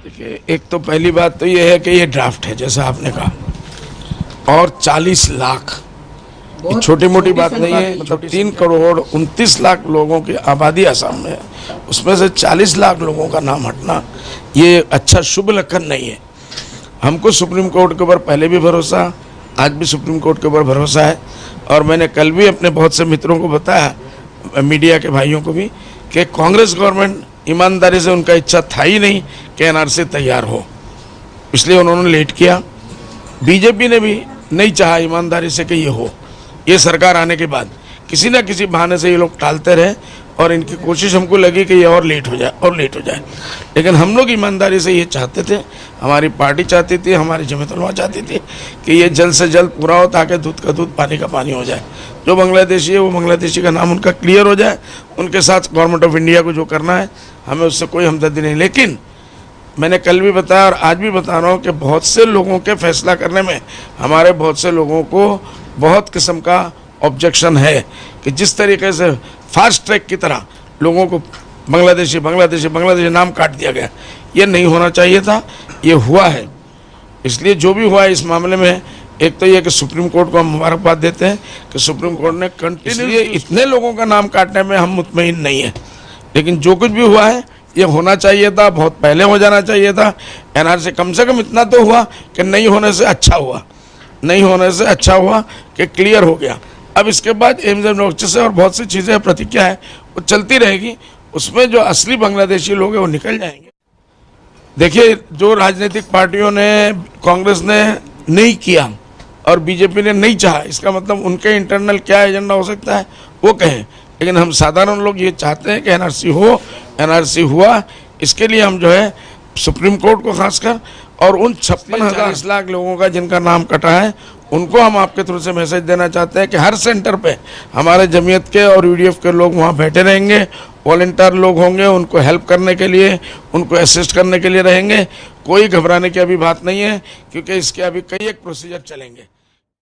देखिए, एक तो पहली बात तो ये है कि ये ड्राफ्ट है जैसा आपने कहा, और 40 लाख ये छोटी मोटी बात नहीं है। मतलब 3 करोड़ 29 लाख लोगों की आबादी असम में है, उसमें से 40 लाख लोगों का नाम हटना ये अच्छा शुभ लक्षण नहीं है। हमको सुप्रीम कोर्ट के ऊपर पहले भी भरोसा, आज भी सुप्रीम कोर्ट के ऊपर भरोसा है। और मैंने कल भी अपने बहुत से मित्रों को बताया, मीडिया के भाइयों को भी, कि कांग्रेस गवर्नमेंट ईमानदारी से, उनका इच्छा था ही नहीं कि एनआरसी तैयार हो, इसलिए उन्होंने लेट किया। बीजेपी ने भी नहीं चाहा ईमानदारी से कि ये हो। ये सरकार आने के बाद किसी ना किसी बहाने से ये लोग टालते रहे और इनकी कोशिश हमको लगी कि ये और लेट हो जाए और लेट हो जाए। लेकिन हम लोग ईमानदारी से ये चाहते थे, हमारी पार्टी चाहती थी, हमारी जमीयत उलमा चाहती थी कि ये जल्द से जल्द पूरा हो, ताकि दूध का दूध पानी का पानी हो जाए। जो बांग्लादेशी है वो बांग्लादेशी का नाम उनका क्लियर हो जाए, उनके साथ गवर्नमेंट ऑफ इंडिया को जो करना है हमें उससे कोई हमदर्दी नहीं। लेकिन मैंने कल भी बताया और आज भी बता रहा हूँ कि बहुत से लोगों के फैसला करने में हमारे बहुत से लोगों को बहुत किस्म का ऑब्जेक्शन है कि जिस तरीके से फास्ट ट्रैक की तरह लोगों को बांग्लादेशी बांग्लादेशी बांग्लादेशी नाम काट दिया गया, ये नहीं होना चाहिए था, ये हुआ है। इसलिए जो भी हुआ है इस मामले में, एक तो ये कि सुप्रीम कोर्ट को हम मुबारकबाद देते हैं कि सुप्रीम कोर्ट ने कंटिन्यू, इतने लोगों का नाम काटने में हम मुतमईन नहीं है। लेकिन जो कुछ भी हुआ है ये होना चाहिए था, बहुत पहले हो जाना चाहिए था। एनआरसी कम से कम इतना तो हुआ कि नहीं होने से अच्छा हुआ, नहीं होने से अच्छा हुआ कि क्लियर हो गया। अब इसके बाद एम्स से और बहुत सी चीज़ें प्रतिक्रिया है वो चलती रहेगी, उसमें जो असली बांग्लादेशी लोग हैं वो निकल जाएंगे। देखिए, जो राजनीतिक पार्टियों ने, कांग्रेस ने नहीं किया और बीजेपी ने नहीं चाहा, इसका मतलब उनके इंटरनल क्या एजेंडा हो सकता है वो कहें। लेकिन हम साधारण लोग ये चाहते हैं कि एनआरसी हो, एनआरसी हुआ। इसके लिए हम जो है सुप्रीम कोर्ट को खासकर और उन 56,000 लाख लोगों का जिनका नाम कटा है उनको हम आपके थ्रू से मैसेज देना चाहते हैं कि हर सेंटर पे हमारे जमीयत के और यूडीएफ के लोग वहाँ बैठे रहेंगे, वॉलंटियर लोग होंगे, उनको हेल्प करने के लिए, उनको असिस्ट करने के लिए रहेंगे। कोई घबराने की अभी बात नहीं है, क्योंकि इसके अभी कई एक प्रोसीजर चलेंगे।